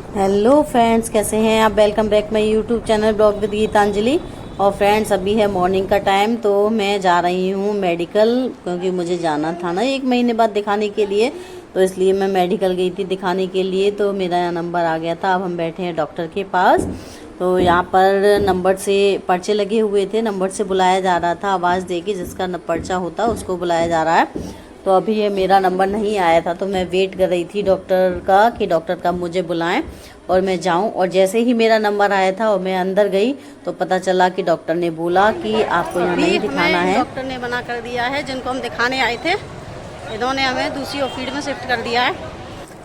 Hello friends, कैसे हैं आप। Welcome back my YouTube channel blog with Geetanjali. और फ्रेंड्स, अभी है मॉर्निंग का टाइम, तो मैं जा रही हूँ मेडिकल, क्योंकि मुझे जाना था ना 1 महीने बाद दिखाने के लिए। तो इसलिए मैं मेडिकल गई थी दिखाने के लिए। तो मेरा नंबर आ गया था, अब हम बैठे हैं डॉक्टर के पास। तो यहाँ पर नंबर से पर्चे लगे हुए थे, नंबर से बुलाया जा रहा था, आवाज़ देके जिसका पर्चा होता उसको बुलाया जा रहा है। तो अभी ये मेरा नंबर नहीं आया था, तो मैं वेट कर रही थी डॉक्टर का कि डॉक्टर कब मुझे बुलाएं और मैं जाऊं। और जैसे ही मेरा नंबर आया था और मैं अंदर गई तो पता चला कि डॉक्टर ने बोला कि आपको यहाँ नहीं दिखाना है। डॉक्टर ने मना कर दिया है, जिनको हम दिखाने आए थे इन्होंने हमें दूसरी ओपीडी में शिफ्ट कर दिया है।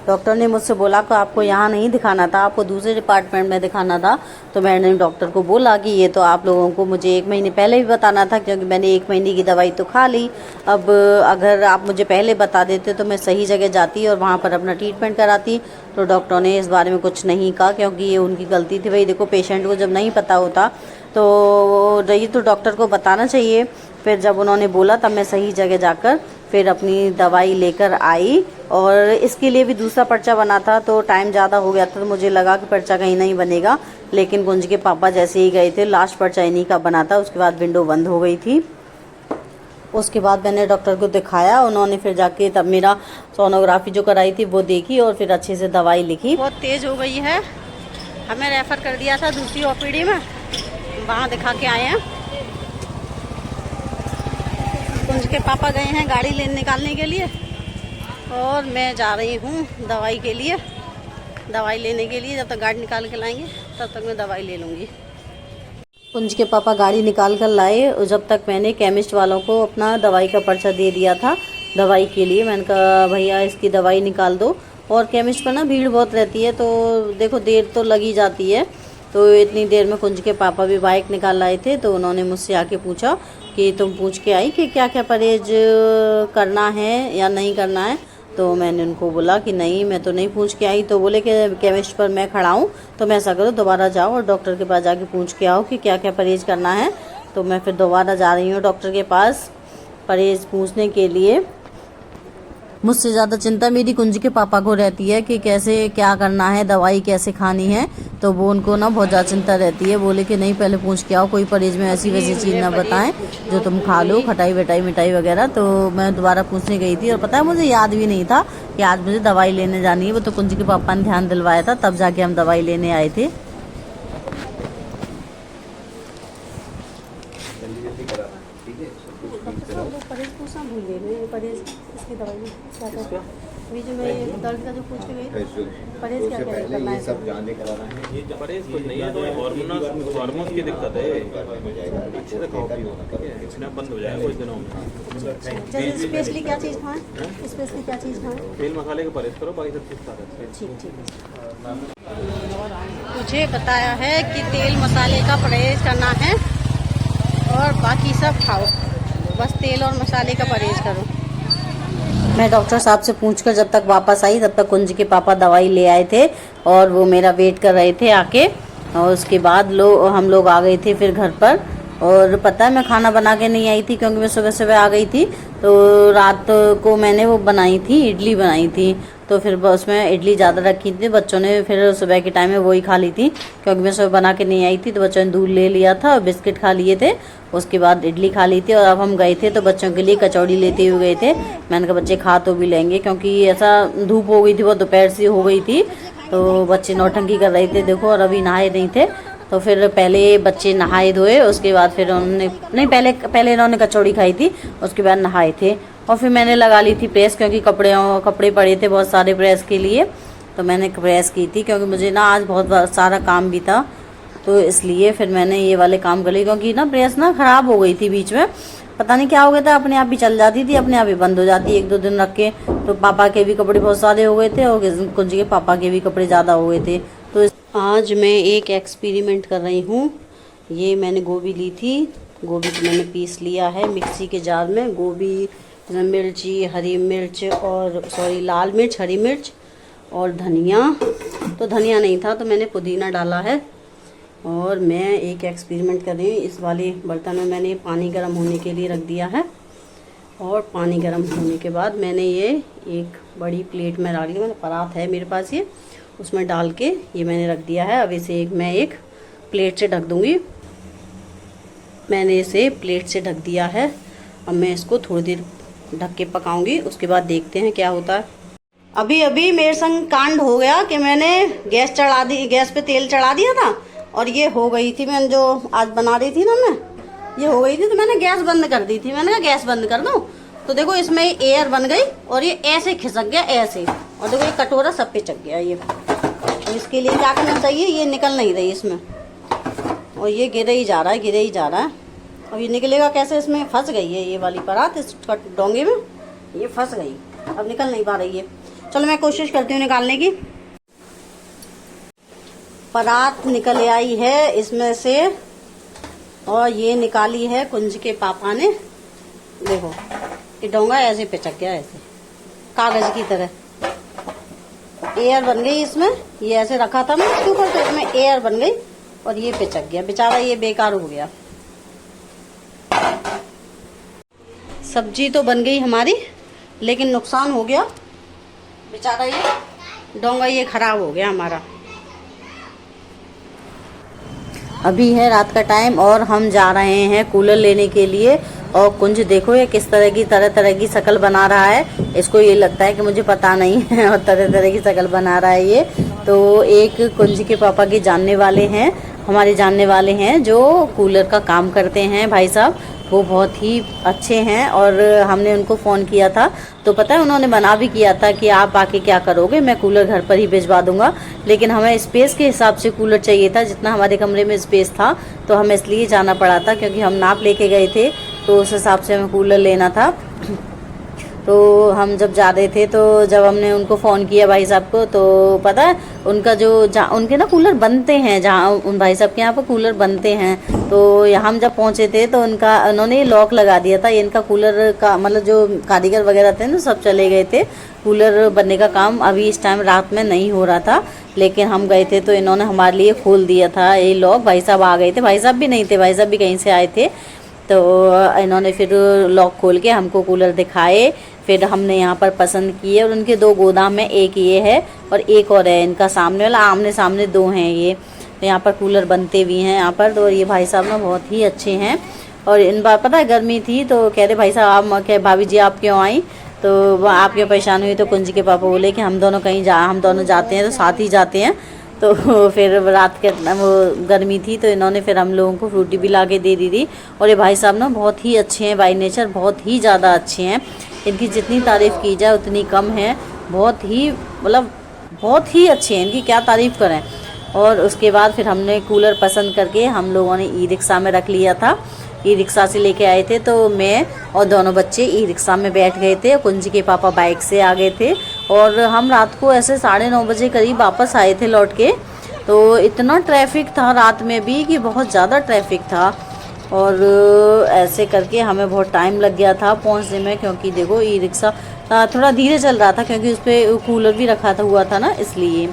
डॉक्टर ने मुझसे बोला कि आपको यहाँ नहीं दिखाना था, आपको दूसरे डिपार्टमेंट में दिखाना था। तो मैंने डॉक्टर को बोला कि ये तो आप लोगों को मुझे 1 महीने पहले भी बताना था, क्योंकि मैंने 1 महीने की दवाई तो खा ली। अब अगर आप मुझे पहले बता देते तो मैं सही जगह जाती और वहाँ पर अपना ट्रीटमेंट कराती। तो डॉक्टर ने इस बारे में कुछ नहीं कहा, क्योंकि ये उनकी गलती थी। भाई देखो, पेशेंट को जब नहीं पता होता तो रही तो डॉक्टर को बताना चाहिए। फिर जब उन्होंने बोला तब मैं सही जगह जाकर फिर अपनी दवाई लेकर आई। और इसके लिए भी दूसरा पर्चा बना था, तो टाइम ज़्यादा हो गया था, तो मुझे लगा कि पर्चा कहीं नहीं बनेगा। लेकिन गुंज के पापा जैसे ही गए थे, लास्ट पर्चा इन्हीं का बना था। उसके बाद विंडो बंद हो गई थी। उसके बाद मैंने डॉक्टर को दिखाया, उन्होंने फिर जाके तब मेरा सोनोग्राफी जो कराई थी वो देखी और फिर अच्छे से दवाई लिखी। बहुत तेज़ हो गई है, हमें रेफ़र कर दिया था दूसरी ओपीडी में, वहाँ दिखा के आए हैं। कुंज के पापा गए हैं गाड़ी निकालने के लिए और मैं जा रही हूँ दवाई के लिए, दवाई लेने के लिए। जब तक गाड़ी निकाल के लाएंगे तब तक मैं दवाई ले लूँगी। कुंज के पापा गाड़ी निकाल कर लाए और जब तक मैंने केमिस्ट वालों को अपना दवाई का पर्चा दे दिया था दवाई के लिए। मैंने कहा भैया इसकी दवाई निकाल दो। और केमिस्ट पर ना भीड़ बहुत रहती है, तो देखो देर तो लगी जाती है। तो इतनी देर में कुंज के पापा भी बाइक निकाल लाए थे, तो उन्होंने मुझसे आके पूछा कि तुम पूछ के आई कि क्या क्या परहेज करना है या नहीं करना है। तो मैंने उनको बोला कि नहीं, मैं तो नहीं पूछ के आई। तो बोले कि केमिस्ट पर मैं खड़ा हूँ, तो मैं ऐसा करो दोबारा जाओ और डॉक्टर के पास जाके पूछ के आओ कि क्या क्या परहेज करना है। तो मैं फिर दोबारा जा रही हूँ डॉक्टर के पास परहेज पूछने के लिए। मुझसे ज़्यादा चिंता मेरी कुंज के पापा को रहती है कि कैसे क्या करना है, दवाई कैसे खानी है। तो वो उनको ना बहुत ज़्यादा चिंता रहती है। बोले कि नहीं, पहले पूछ के आओ, कोई परहेज में ऐसी वैसी चीज़ ना बताएं जो तुम खा लो, खटाई वटाई मिठाई वगैरह। तो मैं दोबारा पूछने गई थी और पता है मुझे याद भी नहीं था कि आज मुझे दवाई लेने जानी है। वो तो कुंज के पापा ने ध्यान दिलवाया था, तब जाके हम दवाई लेने आए थे। परहेज पूछना भूल गई, परहेज इसकी दवाई में क्या क्या अभी जो मैं ये दर्द का जो पूछ के गई, परहेज क्या क्या करना है। सब जांचें कराना है। ये परहेज कुछ नहीं है, तो हार्मोन की दिक्कत है। अच्छे से खाओ पियो, इसमें बंद हो जाएगा कुछ दिनों में। जैसे स्पेशली क्या चीज़ खाएं, स्पेशली क्या चीज़ खाएं। तेल मसाले का परहेज करो, बाकी सब ठीक ठाक है। ठीक ठीक। मुझे बताया है कि तेल मसाले का परहेज करना है और बाकी सब खाओ, बस तेल और मसाले का परहेज करो। मैं डॉक्टर साहब से पूछकर जब तक वापस आई तब तक कुंज के पापा दवाई ले आए थे और वो मेरा वेट कर रहे थे आके। और उसके बाद हम लोग आ गए थे फिर घर पर। और पता है मैं खाना बना के नहीं आई थी, क्योंकि मैं सुबह सुबह आ गई थी। तो रात को मैंने वो बनाई थी, इडली बनाई थी। तो फिर उसमें इडली ज़्यादा रखी थी, बच्चों ने फिर सुबह के टाइम में वही खा ली थी, क्योंकि मैं सुबह बना के नहीं आई थी। तो बच्चों ने दूध ले लिया था और बिस्किट खा लिए थे, उसके बाद इडली खा ली थी। और अब हम गए थे तो बच्चों के लिए कचौड़ी लेते हुए गए थे। मैंने कहा बच्चे खा तो भी लेंगे, क्योंकि ऐसा धूप हो गई थी, वो दोपहर से हो गई थी। तो बच्चे नौटंकी कर रहे थे देखो, और अभी नहाए नहीं थे। तो फिर पहले बच्चे नहाए धोए, उसके बाद फिर उन्होंने नहीं पहले इन्होंने कचौड़ी खाई थी, उसके बाद नहाए थे। और फिर मैंने लगा ली थी प्रेस, क्योंकि कपड़े पड़े थे बहुत सारे प्रेस के लिए। तो मैंने प्रेस की थी, क्योंकि मुझे ना आज बहुत सारा काम भी था, तो इसलिए फिर मैंने ये वाले काम कर लिए। क्योंकि ना प्रेस ना ख़राब हो गई थी बीच में, पता नहीं क्या हो गया था, अपने आप ही चल जाती थी, अपने आप ही बंद हो जाती 1-2 दिन रख के। तो पापा के भी कपड़े बहुत सारे हो गए थे और कुंज के पापा के भी कपड़े ज़्यादा हो गए थे। तो आज मैं एक एक्सपेरिमेंट कर रही हूँ। ये मैंने गोभी ली थी, गोभी को मैंने पीस लिया है मिक्सी के जार में। गोभी, मिर्ची, हरी मिर्च और लाल मिर्च, हरी मिर्च और धनिया। तो धनिया नहीं था तो मैंने पुदीना डाला है। और मैं एक एक्सपेरिमेंट कर रही हूँ। इस वाले बर्तन में मैंने पानी गर्म होने के लिए रख दिया है। और पानी गर्म होने के बाद मैंने ये एक बड़ी प्लेट में डाल ली, मैंने परात है मेरे पास ये, उसमें डाल के ये मैंने रख दिया है। अब इसे मैं एक प्लेट से ढक दूँगी। मैंने इसे प्लेट से ढक दिया है। अब मैं इसको थोड़ी देर ढक के पकाऊंगी, उसके बाद देखते हैं क्या होता है। अभी अभी मेरे संग कांड हो गया कि मैंने गैस पे तेल चढ़ा दिया था और ये हो गई थी, मैं जो आज बना रही थी ना मैं, ये हो गई थी तो मैंने गैस बंद कर दी थी। मैंने कहा गैस बंद कर दूं, तो देखो इसमें एयर बन गई और ये ऐसे खिसक गया ऐसे, और देखो ये कटोरा सब पे चक गया ये। तो इसके लिए क्या करना चाहिए, ये निकल नहीं रही इसमें और ये गिरे ही जा रहा है, गिरे ही जा रहा है। अब ये निकलेगा कैसे, इसमें फंस गई है ये वाली परात, इस डोंगे में ये फंस गई, अब निकल नहीं पा रही है। चलो मैं कोशिश करती हूँ निकालने की। परात निकल आई है इसमें से और ये निकाली है कुंज के पापा ने। देखो ये डोंगा ऐसे पिचक गया, ऐसे कागज की तरह एयर बन गई इसमें। ये ऐसे रखा था मैं इसके ऊपर, तो इसमें एयर बन गई और ये पिचक गया बेचारा, ये बेकार हो गया। सब्जी तो बन गई हमारी, लेकिन नुकसान हो गया बेचारा, ये डोंगा ये खराब हो गया हमारा। अभी है रात का टाइम और हम जा रहे हैं कूलर लेने के लिए। और कुंज देखो ये किस तरह तरह की शक्ल बना रहा है। इसको ये लगता है कि मुझे पता नहीं है और तरह तरह की शक्ल बना रहा है ये। तो एक कुंज के पापा के जानने वाले हैं, हमारे जानने वाले हैं जो कूलर का काम करते हैं भाई साहब, वो बहुत ही अच्छे हैं। और हमने उनको फ़ोन किया था तो पता है उन्होंने मना भी किया था कि आप आके क्या करोगे, मैं कूलर घर पर ही भिजवा दूंगा। लेकिन हमें स्पेस के हिसाब से कूलर चाहिए था, जितना हमारे कमरे में स्पेस था, तो हमें इसलिए जाना पड़ा था क्योंकि हम नाप लेके गए थे, तो उस हिसाब से हमें कूलर लेना था। तो हम जब जा रहे थे, तो जब हमने उनको फ़ोन किया भाई साहब को, तो पता है उनका जो उनके ना कूलर बनते हैं, जहाँ उन भाई साहब के यहाँ पर कूलर बनते हैं, तो यहाँ हम जब पहुँचे थे तो उन्होंने लॉक लगा दिया था। इनका कूलर का मतलब जो कारीगर वगैरह थे ना, सब चले गए थे। कूलर बनने का काम अभी इस टाइम रात में नहीं हो रहा था, लेकिन हम गए थे तो इन्होंने हमारे लिए खोल दिया था ये लॉक। भाई साहब आ गए थे, भाई साहब भी नहीं थे, भाई साहब भी कहीं से आए थे। तो इन्होंने फिर लॉक खोल के हमको कूलर दिखाए, फिर हमने यहाँ पर पसंद किए। और उनके दो गोदाम में, एक ये है और एक और है इनका सामने वाला, आमने सामने दो हैं ये। तो यहाँ पर कूलर बनते भी हैं यहाँ पर। तो ये भाई साहब ना बहुत ही अच्छे हैं। और इन बार पता है गर्मी थी तो कह रहे भाई साहब आप क्या भाभी जी आप क्यों आई, तो आप क्यों परेशान हुई, तो कुंज के पापा बोले कि हम दोनों जाते हैं तो साथ ही जाते हैं। तो फिर रात के वो गर्मी थी तो इन्होंने फिर हम लोगों को फ्रूटी भी ला के दे दी थी। और ये भाई साहब ना बहुत ही अच्छे हैं, बाय नेचर बहुत ही ज़्यादा अच्छे हैं। इनकी जितनी तारीफ़ की जाए उतनी कम है, बहुत ही मतलब बहुत ही अच्छे हैं, इनकी क्या तारीफ़ करें। और उसके बाद फिर हमने कूलर पसंद करके हम लोगों ने ई रिक्शा में रख लिया था। ई रिक्शा से लेके आए थे, तो मैं और दोनों बच्चे ई रिक्शा में बैठ गए थे, कुंज के पापा बाइक से आ गए थे। और हम रात को ऐसे 9:30 बजे करीब वापस आए थे लौट के। तो इतना ट्रैफिक था रात में भी कि बहुत ज़्यादा ट्रैफिक था, और ऐसे करके हमें बहुत टाइम लग गया था पहुंचने में, क्योंकि देखो ई रिक्शा थोड़ा धीरे चल रहा था क्योंकि उस पर कूलर भी रखा था हुआ था ना, इसलिए।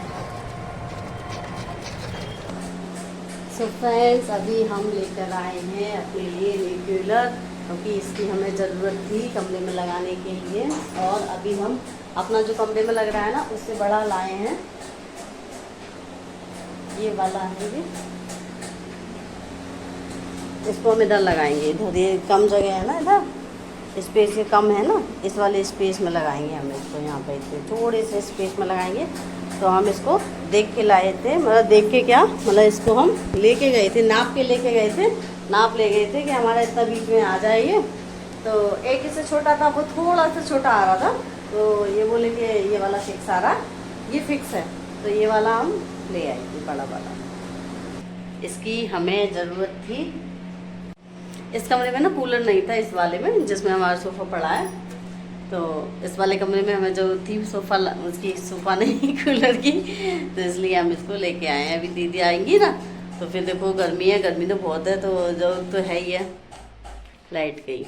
सो फ्रेंड्स अभी हम लेकर आए हैं अपने लिए कूलर, क्योंकि इसकी हमें ज़रूरत थी कमरे में लगाने के लिए। और अभी हम अपना जो कमरे में लग रहा है ना उससे बड़ा लाए हैं, ये वाला है ये। इसको हम इधर लगाएंगे, इधर ये कम जगह है ना, इधर स्पेस ये कम है ना, इस वाले स्पेस में लगाएंगे हम इसको। यहाँ पे थोड़े से स्पेस में लगाएंगे। तो हम इसको देख के लाए थे, मतलब देख के क्या मतलब इसको हम लेके गए थे, नाप के लेके गए थे, नाप ले गए थे कि हमारा इतना बीच में आ जाए ये। तो एक इससे छोटा था, वो थोड़ा सा छोटा आ रहा था, तो ये बोले कि ये वाला फिक्स आ रहा, ये फिक्स है, तो ये वाला हम ले आए थे बड़ा वाला। इसकी हमें ज़रूरत थी। इस कमरे में ना कूलर नहीं था, इस वाले में जिसमें हमारा सोफ़ा पड़ा है, तो इस वाले कमरे में हमें जो थी उसकी सोफ़ा नहीं कूलर की, तो इसलिए हम इसको लेके आए हैं। अभी दीदी आएंगी ना तो फिर देखो गर्मी है, गर्मी तो बहुत है, तो जो तो है ही है। लाइट गई।